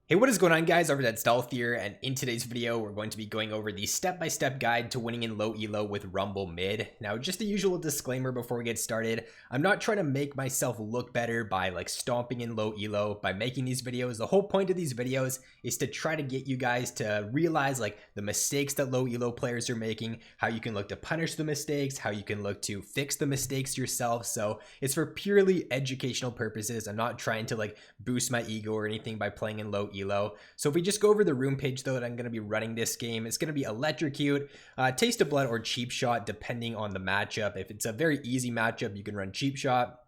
Hey, what is going on, guys? RvzStealth here, and in today's video we're going to be going over the step-by-step guide to winning in low elo with Rumble mid. Now, just the usual disclaimer before we get started, I'm not trying to make myself look better by like stomping in low elo by making these videos. The whole point of these videos is to try to get you guys to realize like the mistakes that low elo players are making, how you can look to punish the mistakes, how you can look to fix the mistakes yourself. So it's for purely educational purposes. I'm not trying to like boost my ego or anything by playing in low elo. So if we just go over the room page though that I'm going to be running this game, it's going to be Electrocute, Taste of Blood, or Cheap Shot depending on the matchup. If it's a very easy matchup, you can run Cheap Shot.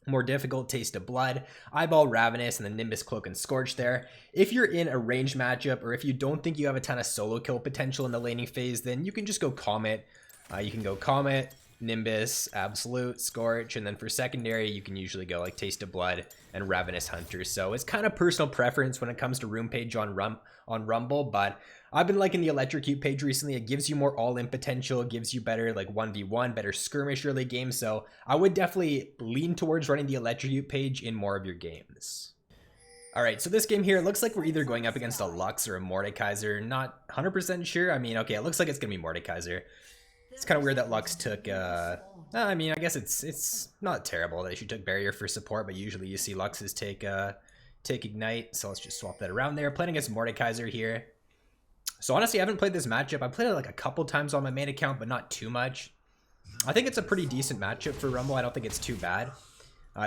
More difficult, Taste of Blood, Eyeball, Ravenous, and then Nimbus, Cloak, and Scorch there. If you're in a ranged matchup, or if you don't think you have a ton of solo kill potential in the laning phase, then you can just go Comet. You can go Comet, Nimbus, Absolute, Scorch, and then for secondary you can usually go like Taste of Blood and Ravenous Hunter. So it's kind of personal preference when it comes to room page on Rumble, but I've been liking the Electrocute page recently. It gives you more all-in potential, it gives you better like 1v1, better skirmish early game, so I would definitely lean towards running the Electrocute page in more of your games. Alright, so this game here, it looks like we're either going up against a Lux or a Mordekaiser. Not 100% sure. I mean, okay, it looks like it's gonna be Mordekaiser. It's kind of weird that Lux took, I mean, I guess it's not terrible that she took Barrier for support, but usually you see Luxes take Ignite, so let's just swap that around there. Playing against Mordekaiser here. So honestly, I haven't played this matchup. I played it like a couple times on my main account, but not too much. I think it's a pretty decent matchup for Rumble. I don't think it's too bad.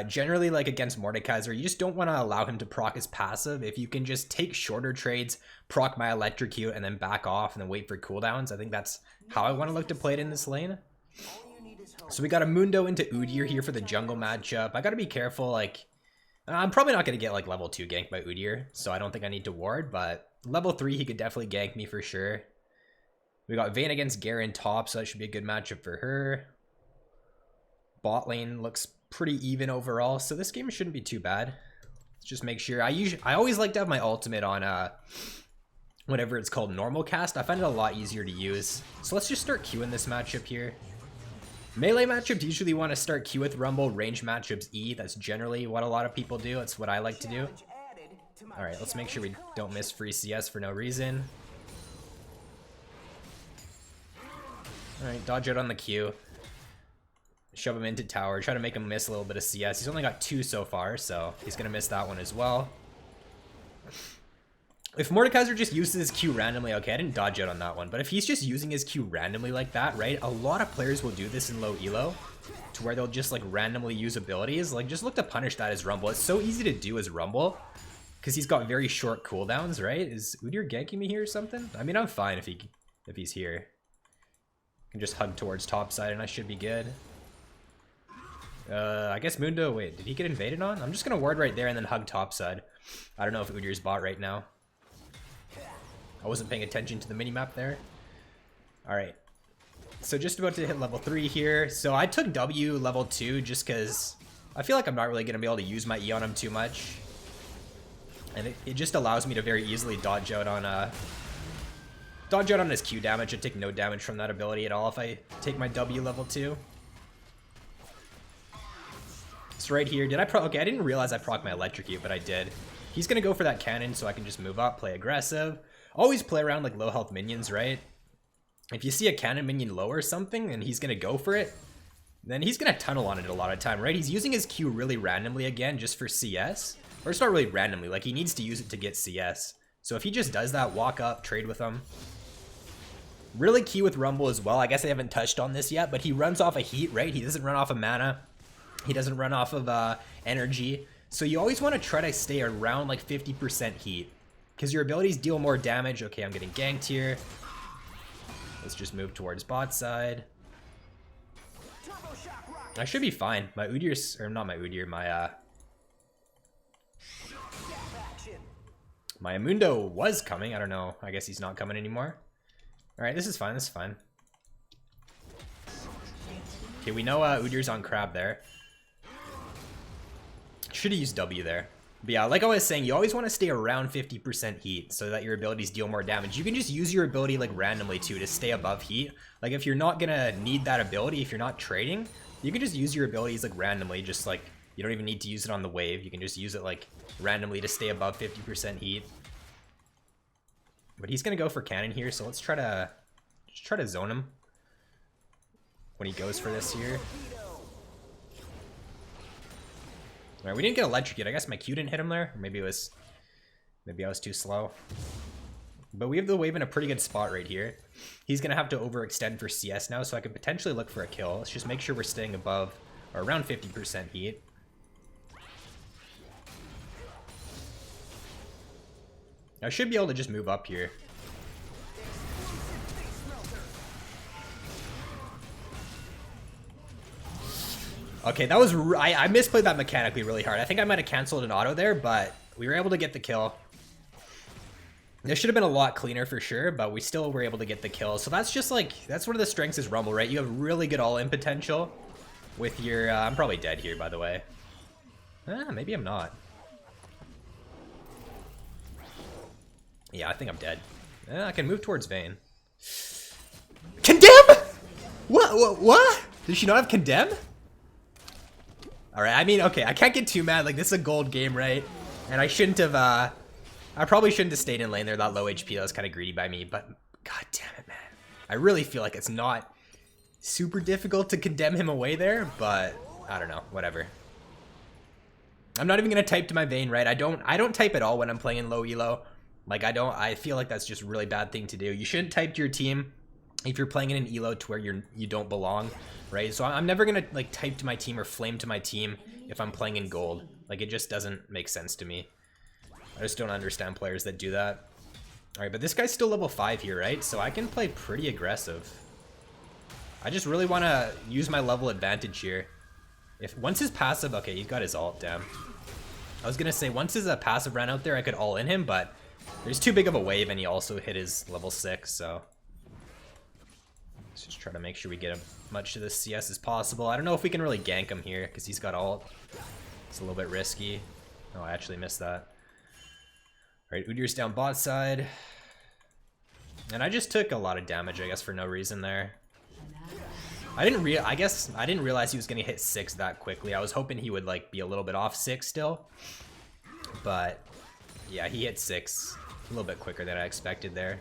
Generally, like against Mordekaiser, you just don't want to allow him to proc his passive. If you can just take shorter trades, proc my Electrocute, and then back off and then wait for cooldowns, I think that's how I want to look to play it in this lane. So we got a Mundo into Udyr here for the jungle matchup. I got to be careful. Like, I'm probably not going to get like level 2 ganked by Udyr, so I don't think I need to ward, but level 3 he could definitely gank me for sure. We got Vayne against Garen top, so that should be a good matchup for her. Bot lane looks pretty even overall, so this game shouldn't be too bad. Let's just make sure. I always like to have my ultimate on whatever it's called, normal cast. I find it a lot easier to use. So let's just start queuing this matchup here. Melee matchups usually want to start Q with Rumble, range matchups E. That's generally what a lot of people do. That's what I like to do. Alright, let's make sure we don't miss free CS for no reason. Alright, dodge out on the Q. Shove him into tower, try to make him miss a little bit of CS. He's only got 2 so far, so he's gonna miss that one as well. If Mordekaiser just uses his Q randomly, okay, I didn't dodge out on that one, but if he's just using his Q randomly like that, right, a lot of players will do this in low elo, to where they'll just like randomly use abilities. Like, just look to punish that as Rumble. It's so easy to do as Rumble, because he's got very short cooldowns, right? Is Udyr ganking me here or something? I mean, I'm fine if he's here. I can just hug towards top side and I should be good. I guess Mundo, wait, did he get invaded on? I'm just gonna ward right there and then hug topside. I don't know if Udyr's bot right now. I wasn't paying attention to the minimap there. Alright. So just about to hit level 3 here. So I took W level 2 just because I feel like I'm not really gonna be able to use my E on him too much. And it just allows me to very easily dodge out on his Q damage and take no damage from that ability at all if I take my W level 2. So right here, okay, I didn't realize I proc my Electrocute, but I did. He's gonna go for that cannon, so I can just move up, play aggressive. Always play around like low health minions, right? If you see a cannon minion low or something and he's gonna go for it, then he's gonna tunnel on it a lot of time, right? He's using his Q really randomly again just for CS. Or it's not really randomly, like he needs to use it to get CS. So if he just does that, walk up, trade with him. Really key with Rumble as well. I guess I haven't touched on this yet, but he runs off of heat, right? He doesn't run off of mana. He doesn't run off of energy. So you always want to try to stay around like 50% heat, because your abilities deal more damage. Okay, I'm getting ganked here. Let's just move towards bot side. I should be fine. My Udyr's, or not my Udyr, my Mundo was coming. I don't know. I guess he's not coming anymore. Alright, this is fine. This is fine. Okay, we know Udyr's on crab there. Should have used W there. But yeah, like I was saying, you always want to stay around 50% heat so that your abilities deal more damage. You can just use your ability like randomly too to stay above heat. Like if you're not gonna need that ability, if you're not trading, you can just use your abilities like randomly, just like you don't even need to use it on the wave. You can just use it like randomly to stay above 50% heat. But he's gonna go for cannon here, so let's try to zone him when he goes for this here. Alright, we didn't get electrocuted. I guess my Q didn't hit him there. Or maybe I was too slow. But we have the wave in a pretty good spot right here. He's gonna have to overextend for CS now, so I could potentially look for a kill. Let's just make sure we're staying above or around 50% heat. I should be able to just move up here. Okay, that was... I misplayed that mechanically really hard. I think I might have canceled an auto there, but we were able to get the kill. This should have been a lot cleaner for sure, but we still were able to get the kill. So that's just like... That's one of the strengths is Rumble, right? You have really good all-in potential with your... I'm probably dead here, by the way. Maybe I'm not. Yeah, I think I'm dead. I can move towards Vayne. Condemn? What? Did she not have Condemn? Alright, I mean, okay, I can't get too mad. Like, this is a gold game, right? And I shouldn't have, I probably shouldn't have stayed in lane there, that low HP. That was kind of greedy by me, but god damn it, man. I really feel like it's not super difficult to condemn him away there, but I don't know, whatever. I'm not even going to type to my Vayne, right? I don't type at all when I'm playing in low elo. Like, I feel like that's just a really bad thing to do. You shouldn't type to your team if you're playing in an elo to where you don't belong, right? So I'm never gonna like type to my team or flame to my team if I'm playing in gold. Like, it just doesn't make sense to me. I just don't understand players that do that. All right, but this guy's still level 5 here, right? So I can play pretty aggressive. I just really want to use my level advantage here. Once his passive, okay, he's got his ult, damn. I was gonna say once his passive ran out there, I could all in him, but there's too big of a wave, and he also hit his level 6, so let's just try to make sure we get as much of this CS as possible. I don't know if we can really gank him here, because he's got ult. It's a little bit risky. Oh, I actually missed that. Alright, Udyr's down bot side. And I just took a lot of damage, I guess, for no reason there. I didn't realize he was gonna hit 6 that quickly. I was hoping he would like be a little bit off 6 still. But yeah, he hit 6 a little bit quicker than I expected there.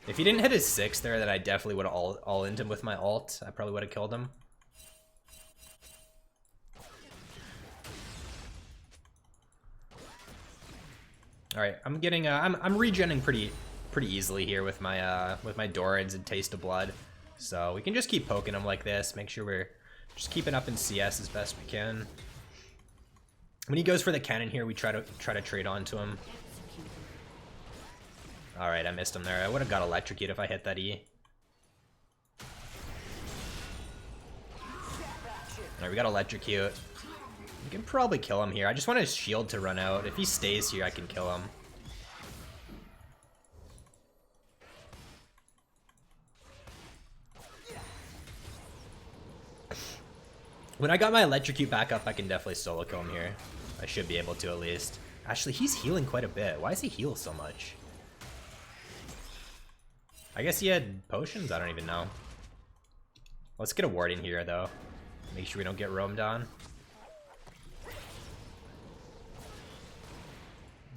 If he didn't hit his 6 there, then I definitely would have all-in'd him with my ult. I probably would have killed him. All right, I'm getting I'm regenning pretty easily here with my Dorans and Taste of Blood. So we can just keep poking him like this. Make sure we're just keeping up in CS as best we can. When he goes for the cannon here, we try to trade onto him. All right, I missed him there. I would have got electrocuted if I hit that E. All right, we got electrocute. We can probably kill him here. I just want his shield to run out. If he stays here, I can kill him. When I got my electrocute back up, I can definitely solo kill him here. I should be able to at least. Actually, he's healing quite a bit. Why does he heal so much? I guess he had potions? I don't even know. Let's get a ward in here, though. Make sure we don't get roamed on.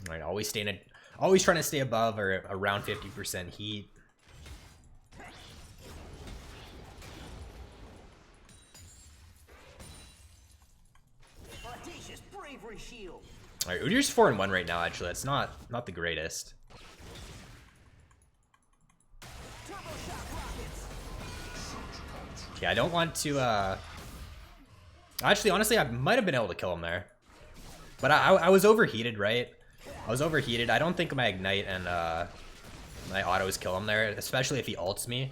Alright, always trying to stay above or around 50% heat. Alright, Udyr's 4-1 right now, actually. That's not the greatest. Yeah, I don't want to, actually, honestly, I might have been able to kill him there. But I was overheated, right? I was overheated. I don't think my Ignite and, my autos kill him there, especially if he ults me.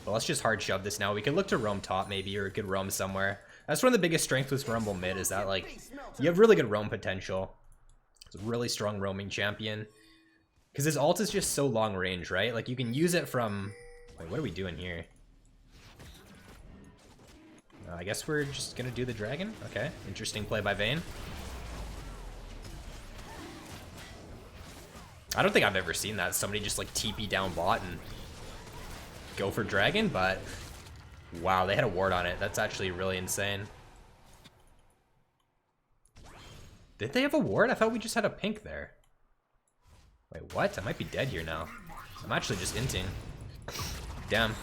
But let's just hard shove this now. We could look to roam top, maybe, or we could roam somewhere. That's one of the biggest strengths with Rumble mid, is that, like, you have really good roam potential. It's a really strong roaming champion. Because his ult is just so long range, right? Like, you can use it from... Wait, what are we doing here? I guess we're just gonna do the dragon? Okay, interesting play by Vayne. I don't think I've ever seen that. Somebody just, like, TP down bot and go for dragon, but... Wow, they had a ward on it. That's actually really insane. Did they have a ward? I thought we just had a pink there. Wait, what? I might be dead here now. I'm actually just inting. Damn.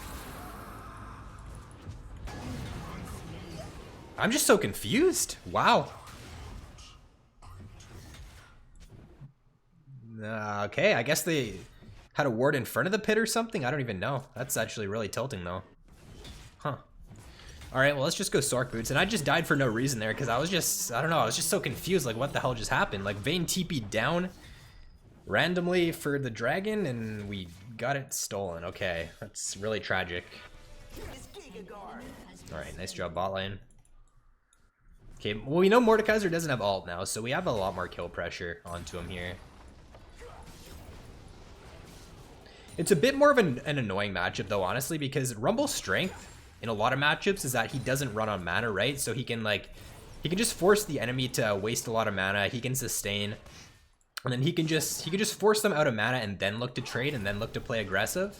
I'm just so confused. Wow. Okay, I guess they had a ward in front of the pit or something? I don't even know. That's actually really tilting though. Huh. Alright, well let's just go Sork Boots. And I just died for no reason there because I was just, I don't know, I was just so confused. Like what the hell just happened? Like Vayne TP'd down randomly for the dragon and we got it stolen. Okay, that's really tragic. Alright, nice job bot lane. Okay, well we know Mordekaiser doesn't have ult now, so we have a lot more kill pressure onto him here. It's a bit more of an annoying matchup though, honestly, because Rumble's strength in a lot of matchups is that he doesn't run on mana, right? So he can just force the enemy to waste a lot of mana, he can sustain, and then he can just force them out of mana and then look to trade and then look to play aggressive.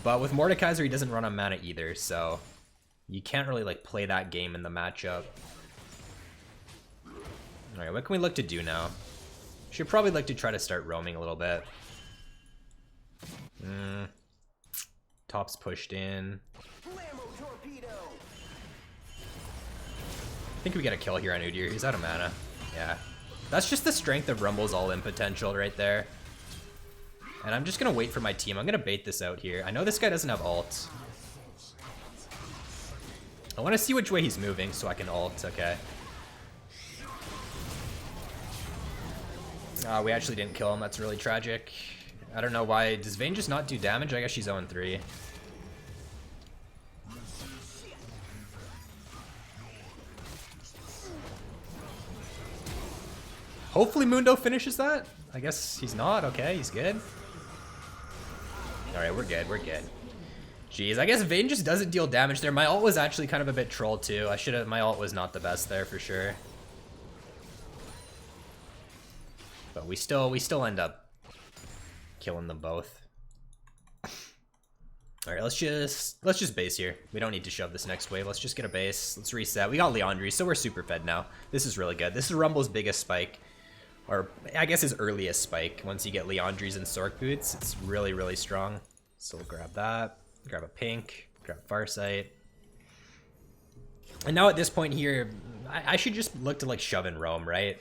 But with Mordekaiser, he doesn't run on mana either, so you can't really like play that game in the matchup. Alright, what can we look to do now? Should probably look to try to start roaming a little bit. Top's pushed in. I think we get a kill here on Udyr. He's out of mana. Yeah. That's just the strength of Rumble's all-in potential right there. And I'm just gonna wait for my team. I'm gonna bait this out here. I know this guy doesn't have ult. I wanna see which way he's moving so I can ult, okay. We actually didn't kill him, that's really tragic. I don't know why. Does Vayne just not do damage? I guess she's 0-3. Hopefully Mundo finishes that. I guess he's not. Okay, he's good. Alright, we're good, we're good. Jeez, I guess Vayne just doesn't deal damage there. My ult was actually kind of a bit trolled too. I should have, my ult was not the best there for sure. But we still end up killing them both. Alright, let's just base here. We don't need to shove this next wave. Let's just get a base. Let's reset. We got Liandry, so we're super fed now. This is really good. This is Rumble's biggest spike. Or I guess his earliest spike. Once you get Liandry's and Sork Boots, it's really, really strong. So we'll grab that. Grab a pink. Grab Farsight. And now at this point here, I should just look to like shove and roam, right?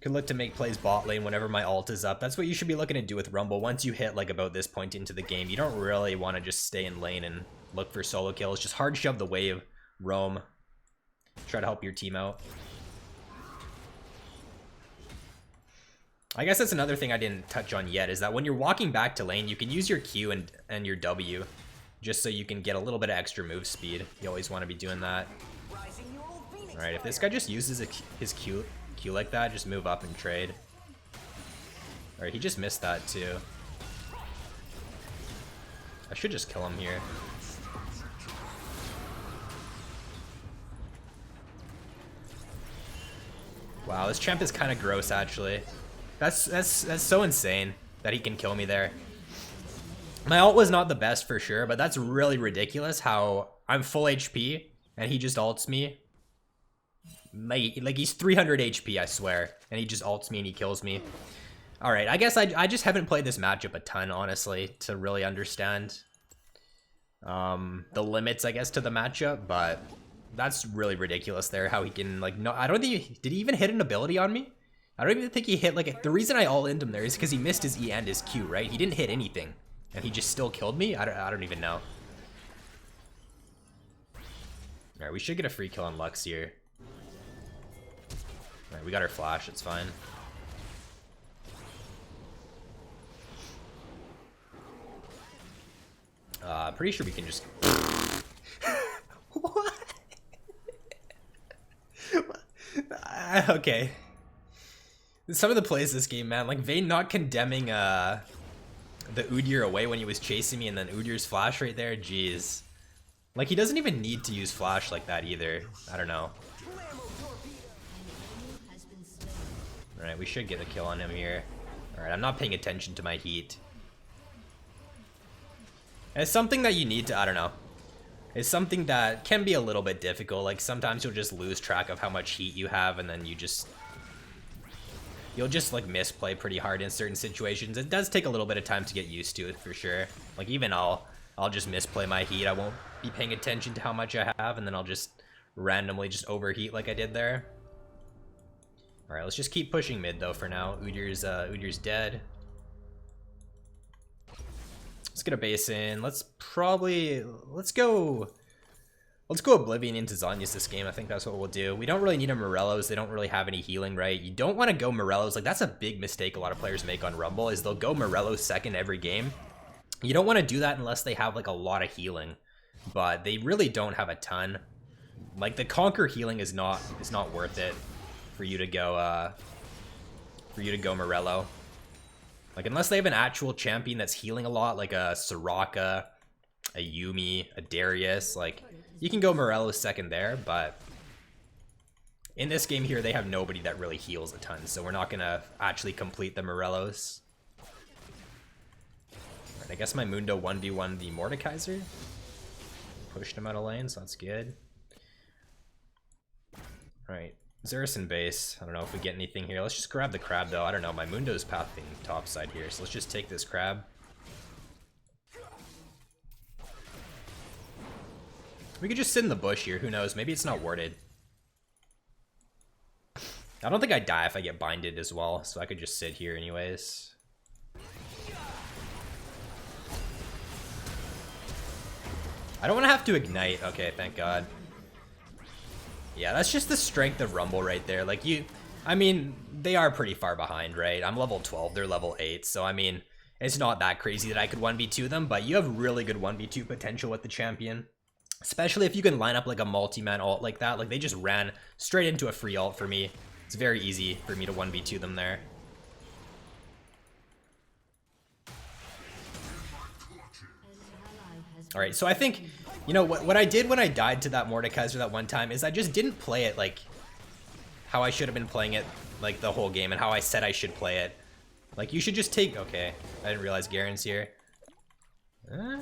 Could look to make plays bot lane whenever my ult is up. That's what you should be looking to do with Rumble. Once you hit like about this point into the game, you don't really want to just stay in lane and look for solo kills. Just hard shove the wave, roam, try to help your team out. I guess that's another thing I didn't touch on yet, is that when you're walking back to lane, you can use your Q and your W just so you can get a little bit of extra move speed. You always want to be doing that. Alright, if this guy just uses his Q like that, just move up and trade. Alright, he just missed that too. I should just kill him here. Wow, this champ is kind of gross actually. That's so insane that he can kill me there. My ult was not the best for sure, but that's really ridiculous how I'm full HP and he just ults me. Like he's 300 HP, I swear, and he just ults me and he kills me. Alright, I guess I just haven't played this matchup a ton, honestly, to really understand the limits, I guess, to the matchup, but that's really ridiculous there, how he can, like, no, I don't think, did he even hit an ability on me? I don't even think he hit, like, the reason I all-in'd him there is because he missed his E and his Q, right? He didn't hit anything, and he just still killed me? I don't even know. Alright, we should get a free kill on Lux here. Alright, we got our flash, it's fine. Pretty sure we can just... What? Okay. Some of the plays this game, man, like Vayne not condemning the Udyr away when he was chasing me and then Udyr's flash right there, jeez. Like he doesn't even need to use flash like that either. I don't know. Alright, we should get a kill on him here. Alright, I'm not paying attention to my heat. It's something that you need to, I don't know. is something that can be a little bit difficult. Like sometimes you'll just lose track of how much heat you have, and then you'll just like misplay pretty hard in certain situations. It does take a little bit of time to get used to it for sure. Like even I'll just misplay my heat. I won't be paying attention to how much I have, and then I'll just randomly just overheat like I did there. All right, let's just keep pushing mid though for now. Udyr's dead. Let's get a base in. Let's go Oblivion into Zhonya's this game. I think that's what we'll do. We don't really need a Morello's. They don't really have any healing, right? You don't want to go Morello's. Like that's a big mistake a lot of players make on Rumble, is they'll go Morello's second every game. You don't want to do that unless they have like a lot of healing, but they really don't have a ton. Like the Conquer healing is not worth it for you to go Morello. Like unless they have an actual champion that's healing a lot, like a Soraka, a Yuumi, a Darius, like you can go Morello second there, but in this game here they have nobody that really heals a ton, so we're not gonna actually complete the Morellos. Alright, I guess my Mundo 1v1 the Mordekaiser. Pushed him out of lane, so that's good. Alright. Xerus in base. I don't know if we get anything here. Let's just grab the crab though. I don't know. My Mundo's pathing top side here, so let's just take this crab. We could just sit in the bush here. Who knows? Maybe it's not warded. I don't think I die if I get binded as well, so I could just sit here anyways. I don't want to have to ignite. Okay, thank God. Yeah, that's just the strength of Rumble right there. Like I mean, they are pretty far behind, right? I'm level 12, they're level 8, so I mean, it's not that crazy that I could 1v2 them, but you have really good 1v2 potential with the champion. Especially if you can line up like a multi-man ult like that. Like they just ran straight into a free ult for me. It's very easy for me to 1v2 them there. Alright, so I think, you know, what I did when I died to that Mordekaiser that one time is I just didn't play it like how I should have been playing it like the whole game and how I said I should play it. Like you should just take, okay, I didn't realize Garen's here. I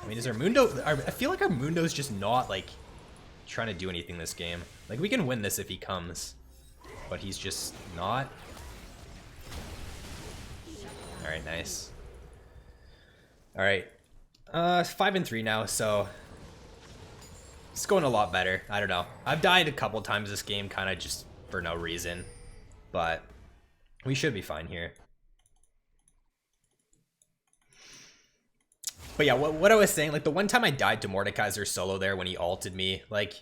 mean, is our Mundo, I feel like our Mundo's just not like trying to do anything this game. Like we can win this if he comes, but he's just not. Alright, nice. Alright. 5-3 now, so it's going a lot better. I don't know. I've died a couple times this game, kind of just for no reason, but we should be fine here. But yeah, what I was saying, like the one time I died to Mordekaiser solo there when he ulted me, like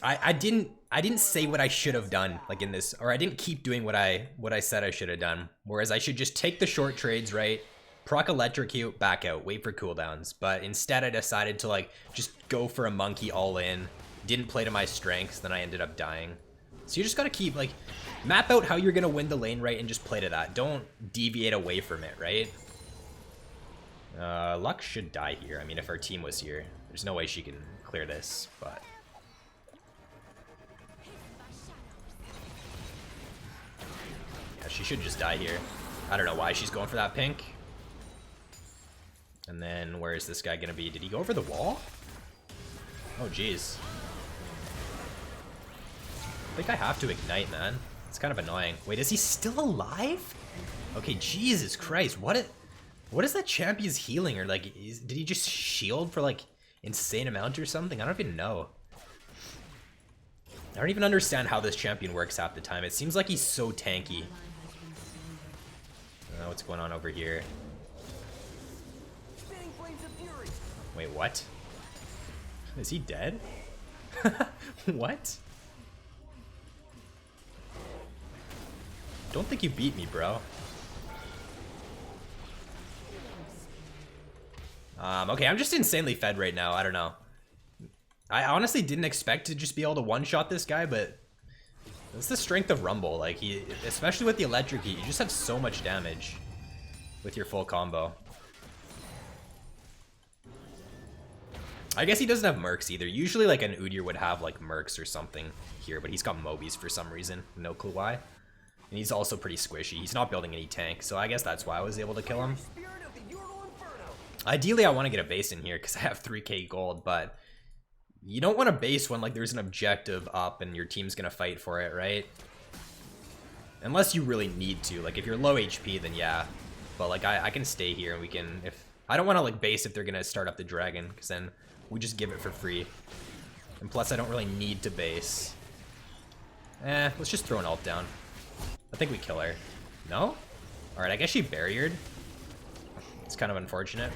I didn't say what I should have done like in this, or I didn't keep doing what I said I should have done. Whereas I should just take the short trades, right? Proc electrocute, back out, wait for cooldowns. But instead I decided to like just go for a monkey all in. Didn't play to my strengths, then I ended up dying. So you just gotta keep like map out how you're gonna win the lane, right? And just play to that. Don't deviate away from it, right? Lux should die here. I mean, if our team was here, there's no way she can clear this, but yeah, she should just die here. I don't know why she's going for that pink. And then where is this guy gonna be? Did he go over the wall? Oh jeez. I think I have to ignite, man. It's kind of annoying. Wait, is he still alive? Okay, Jesus Christ, what is that champion's healing? Or like, did he just shield for like insane amount or something? I don't even know. I don't even understand how this champion works half the time. It seems like he's so tanky. I don't know what's going on over here. Wait, what? Is he dead? What? Don't think you beat me, bro. Okay, I'm just insanely fed right now. I don't know. I honestly didn't expect to just be able to one-shot this guy, but that's the strength of Rumble. Like, he, especially with the electric heat, you just have so much damage with your full combo. I guess he doesn't have mercs either. Usually, like, an Udyr would have, like, mercs or something here, but he's got Mobies for some reason. No clue why. And he's also pretty squishy. He's not building any tank, so I guess that's why I was able to kill him. Ideally, I want to get a base in here because I have 3k gold, but you don't want to base when like there's an objective up and your team's gonna fight for it, right? Unless you really need to. Like if you're low HP, then yeah. But like I can stay here and we can. If I don't want to like base if they're gonna start up the dragon, because then we just give it for free. And plus, I don't really need to base. Let's just throw an ult down. I think we kill her. No? All right, I guess she barriered. It's kind of unfortunate.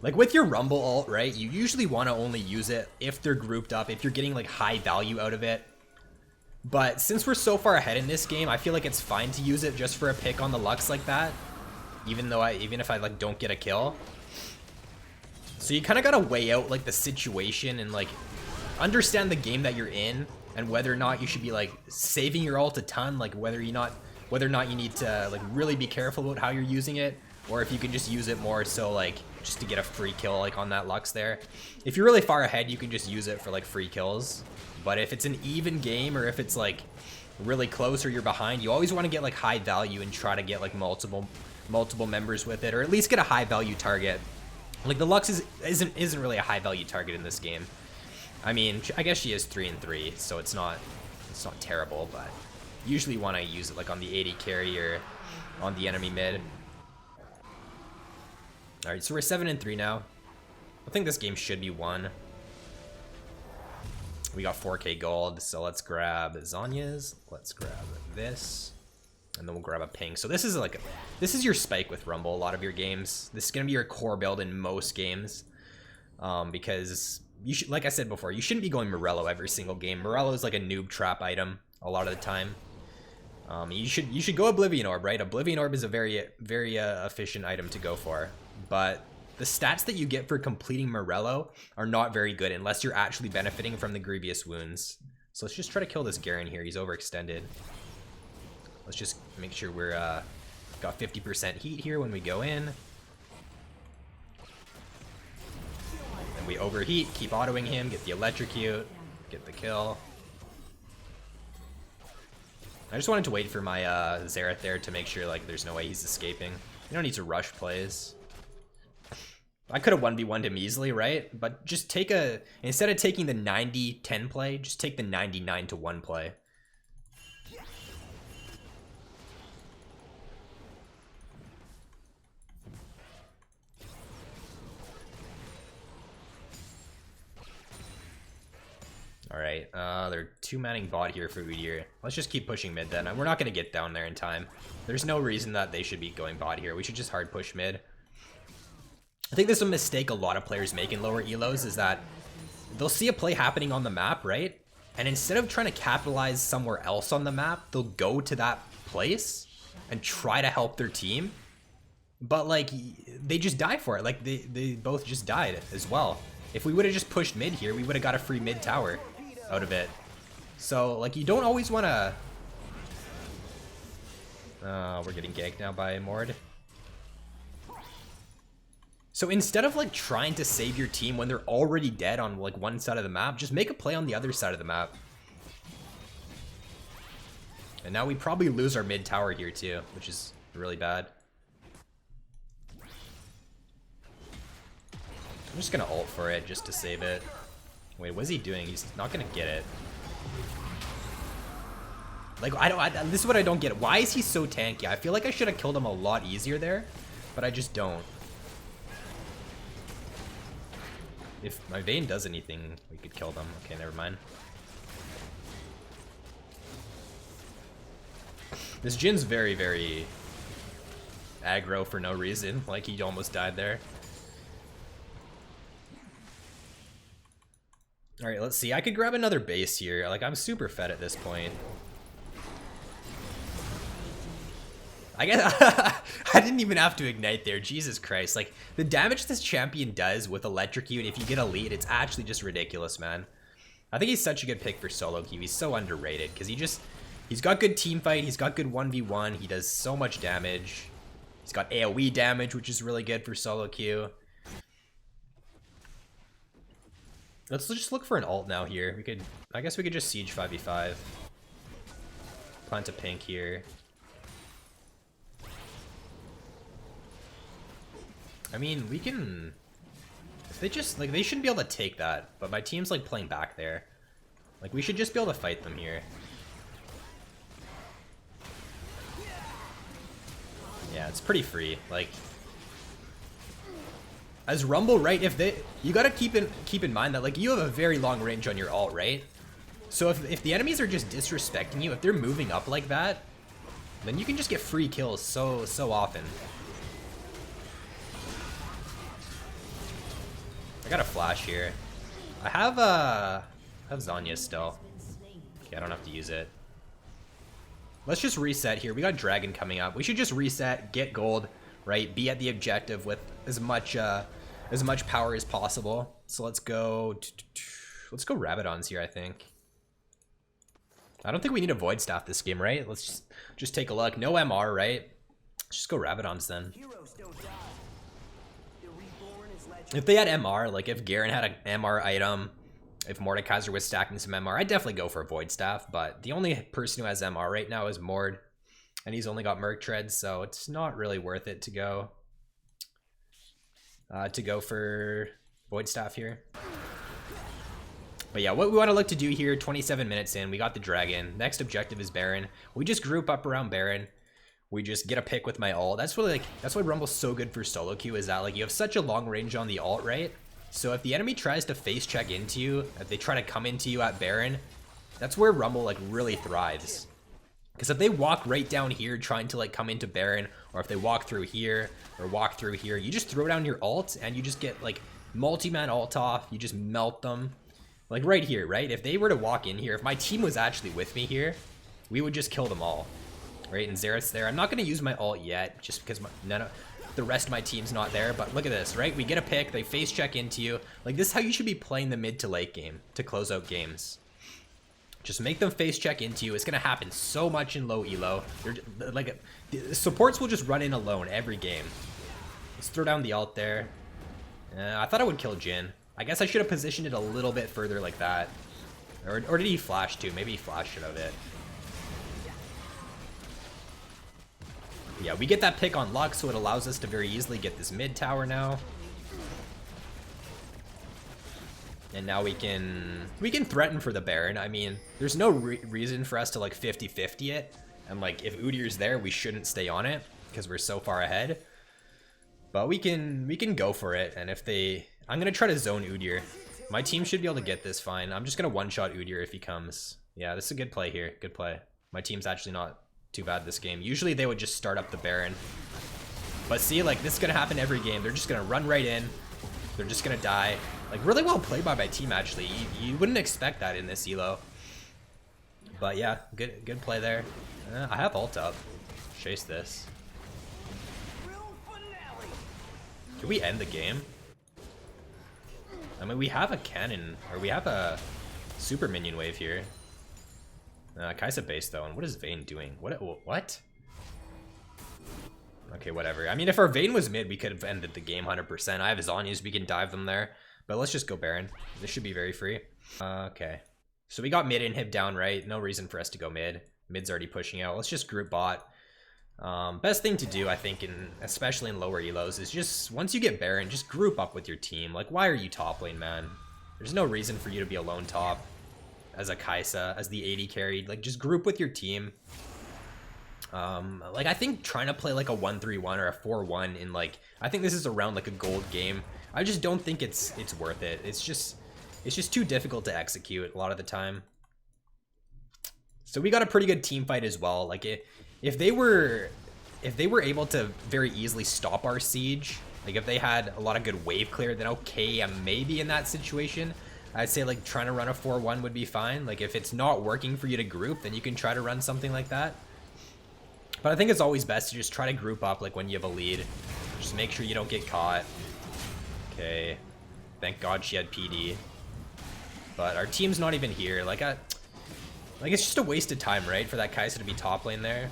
Like with your Rumble ult, right, you usually want to only use it if they're grouped up, if you're getting like high value out of it. But since we're so far ahead in this game, I feel like it's fine to use it just for a pick on the Lux like that. Even if I like don't get a kill. So you kind of gotta weigh out like the situation and like understand the game that you're in and whether or not you should be like saving your ult a ton, like whether or not you need to like really be careful about how you're using it, or if you can just use it more so like just to get a free kill like on that Lux there. If you're really far ahead, you can just use it for like free kills. But if it's an even game or if it's like really close or you're behind, you always want to get like high value and try to get like multiple members with it, or at least get a high value target. Like the Lux isn't really a high value target in this game. I mean, I guess she is 3 and 3, so it's not terrible, but usually want to use it like on the 80 carry or on the enemy mid. All right, so we're 7 and 3 now. I think this game should be won. We got 4k gold, so let's grab Zhonya's. Let's grab this, and then we'll grab a ping. So this is your spike with Rumble. A lot of your games, this is gonna be your core build in most games, because you should, like I said before, you shouldn't be going Morello every single game. Morello is like a noob trap item a lot of the time. You should go Oblivion Orb, right? Oblivion Orb is a very efficient item to go for. But the stats that you get for completing Morello are not very good unless you're actually benefiting from the Grievous Wounds. So let's just try to kill this Garen here. He's overextended. Let's just make sure we're got 50% heat here when we go in. And we overheat, keep autoing him, get the electrocute, get the kill. I just wanted to wait for my Xerath there to make sure like there's no way he's escaping. You don't need to rush plays. I could have 1v1'd him easily, right? But just take instead of taking the 90-10 play, just take the 99-1 play. Alright, they're 2-manning bot here for Udyr. Let's just keep pushing mid then. We're not going to get down there in time. There's no reason that they should be going bot here. We should just hard push mid. I think this is a mistake a lot of players make in lower elos, is that they'll see a play happening on the map, right? And instead of trying to capitalize somewhere else on the map, they'll go to that place and try to help their team. But like, they just die for it. Like they both just died as well. If we would have just pushed mid here, we would have got a free mid tower out of it. So like, you don't always want to... we're getting ganked now by Mord. So instead of like trying to save your team when they're already dead on like one side of the map, just make a play on the other side of the map. And now we probably lose our mid tower here too, which is really bad. I'm just gonna ult for it just to save it. Wait, what's he doing? He's not gonna get it. Like, this is what I don't get. Why is he so tanky? I feel like I should have killed him a lot easier there, but I just don't. If my Vayne does anything, we could kill them. Okay, never mind. This Jin's very, very aggro for no reason. Like, he almost died there. Alright, let's see. I could grab another base here. Like, I'm super fed at this point. I guess I didn't even have to ignite there. Jesus Christ. Like, the damage this champion does with electrocute, if you get a lead, it's actually just ridiculous, man. I think he's such a good pick for solo queue. He's so underrated because he's got good team fight. He's got good 1v1. He does so much damage. He's got AoE damage, which is really good for solo queue. Let's just look for an ult now here. I guess we could just siege 5v5. Plant a pink here. I mean, we can... If they just, like, they shouldn't be able to take that, but my team's, like, playing back there. Like, we should just be able to fight them here. Yeah, it's pretty free. Like, as Rumble, right, if they... You gotta keep in mind that, like, you have a very long range on your ult, right? So if the enemies are just disrespecting you, if they're moving up like that, then you can just get free kills so often. I got a flash here. I have Zanya still. Okay, I don't have to use it. Let's just reset here. We got Dragon coming up. We should just reset, get gold, right? Be at the objective with as much power as possible. So let's go Rabadons here, I think. I don't think we need a Void Staff this game, right? Let's just take a look. No MR, right? Let's just go Rabadons then. If they had MR, like if Garen had an MR item, if Mordekaiser was stacking some MR, I'd definitely go for a Void Staff, but the only person who has MR right now is Mord, and he's only got Merc Tread, so it's not really worth it to go for Void Staff here. But yeah, what we want to look to do here, 27 minutes in, we got the Dragon. Next objective is Baron. We just group up around Baron. We just get a pick with my ult. That's really, like, that's why Rumble's so good for solo queue, is that, like, you have such a long range on the ult, right? So if the enemy tries to face check into you, if they try to come into you at Baron, that's where Rumble, like, really thrives. Because if they walk right down here trying to, like, come into Baron, or if they walk through here, or walk through here, you just throw down your ult, and you just get, like, multi-man ult off, you just melt them. Like, right here, right? If they were to walk in here, if my team was actually with me here, we would just kill them all. Right, and Xerath's there. I'm not going to use my ult yet, just because the rest of my team's not there, but look at this, right? We get a pick, they face check into you. Like, this is how you should be playing the mid to late game to close out games. Just make them face check into you. It's going to happen so much in low elo. They're, like, the supports will just run in alone every game. Let's throw down the ult there. I thought I would kill Jhin. I guess I should have positioned it a little bit further like that. Or did he flash too? Maybe he flashed it out of it. Yeah, we get that pick on luck, so it allows us to very easily get this mid tower now. And now we can threaten for the Baron. I mean, there's no reason for us to, like, 50-50 it. And, like, if Udyr's there, we shouldn't stay on it because we're so far ahead. But we can go for it. And if they... I'm going to try to zone Udyr. My team should be able to get this fine. I'm just going to one-shot Udyr if he comes. Yeah, this is a good play here. Good play. My team's actually not too bad this game. Usually they would just start up the Baron. But see, like, this is going to happen every game. They're just going to run right in. They're just going to die. Like, really well played by my team, actually. You wouldn't expect that in this elo. But yeah, good play there. I have ult up. Chase this. Can we end the game? I mean, we have a cannon, or we have a super minion wave here. Kai'Sa base though, and what is Vayne doing? What? Okay, whatever. I mean, if our Vayne was mid, we could have ended the game 100%. I have Zanyas, we can dive them there. But let's just go Baron. This should be very free. Okay. So we got mid inhib down, right? No reason for us to go mid. Mid's already pushing out. Let's just group bot. Best thing to do, I think, especially in lower elos, is just, once you get Baron, just group up with your team. Like, why are you top lane, man? There's no reason for you to be alone top as a Kai'Sa, as the 80 carried. Like, just group with your team. Like, I think trying to play like a 1-3-1 or a 4-1 in, like, I think this is around like a gold game. I just don't think it's worth it. It's just too difficult to execute a lot of the time. So we got a pretty good team fight as well. Like, if they were able to very easily stop our siege, like if they had a lot of good wave clear, then okay, I'm maybe in that situation. I'd say, like, trying to run a 4-1 would be fine. Like, if it's not working for you to group, then you can try to run something like that. But I think it's always best to just try to group up, like, when you have a lead. Just make sure you don't get caught. Okay. Thank God she had PD. But our team's not even here. Like, it's just a waste of time, right? For that Kai'Sa to be top lane there.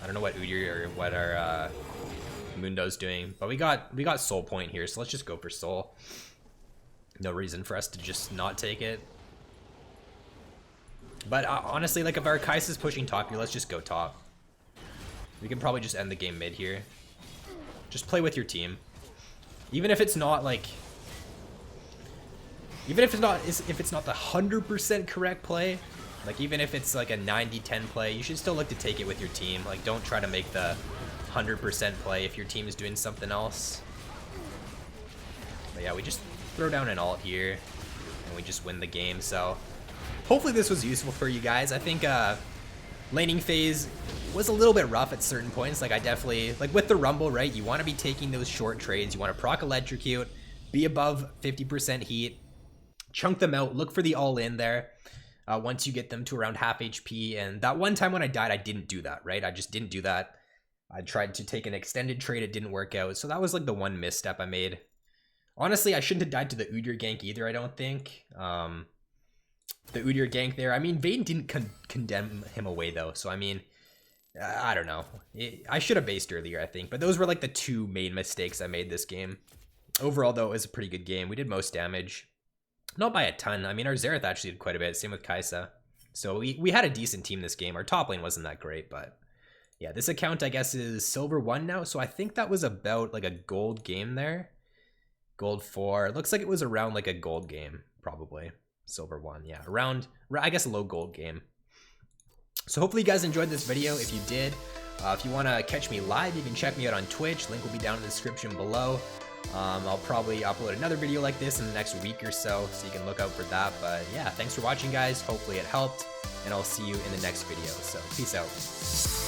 I don't know what Udyr or what our Mundo's doing. But we got soul point here, so let's just go for soul. No reason for us to just not take it. But honestly, like, if our Kai'Sa's pushing top here, let's just go top. We can probably just end the game mid here. Just play with your team. Even if it's not like, even if it's not the 100% correct play, like even if it's like a 90-10 play, you should still look to take it with your team. Like don't try to make the 100% play if your team is doing something else. But yeah, we just throw down an ult here and we just win the game. So hopefully this was useful for you guys. I think laning phase was a little bit rough at certain points. Like I definitely, like with the Rumble, right? You want to be taking those short trades. You want to proc electrocute, be above 50% heat, chunk them out, look for the all in there. Once you get them to around half HP. And that one time when I died, I didn't do that, right? I just didn't do that. I tried to take an extended trade. It didn't work out. So that was like the one misstep I made. Honestly, I shouldn't have died to the Udyr gank either, I don't think. The Udyr gank there. I mean, Vayne didn't condemn him away though. So I mean, I don't know. I should have based earlier, I think. But those were like the two main mistakes I made this game. Overall though, it was a pretty good game. We did most damage. Not by a ton. I mean, our Xerath actually did quite a bit. Same with Kai'Sa. So we had a decent team this game. Our top lane wasn't that great, but yeah, this account I guess is silver 1 now. So I think that was about like a gold game there. Gold 4. It looks like it was around like a gold game, probably. Silver 1, yeah. Around, I guess, a low gold game. So hopefully you guys enjoyed this video. If you did, if you want to catch me live, you can check me out on Twitch. Link will be down in the description below. I'll probably upload another video like this in the next week or so you can look out for that. But yeah, thanks for watching, guys. Hopefully it helped, and I'll see you in the next video. So peace out.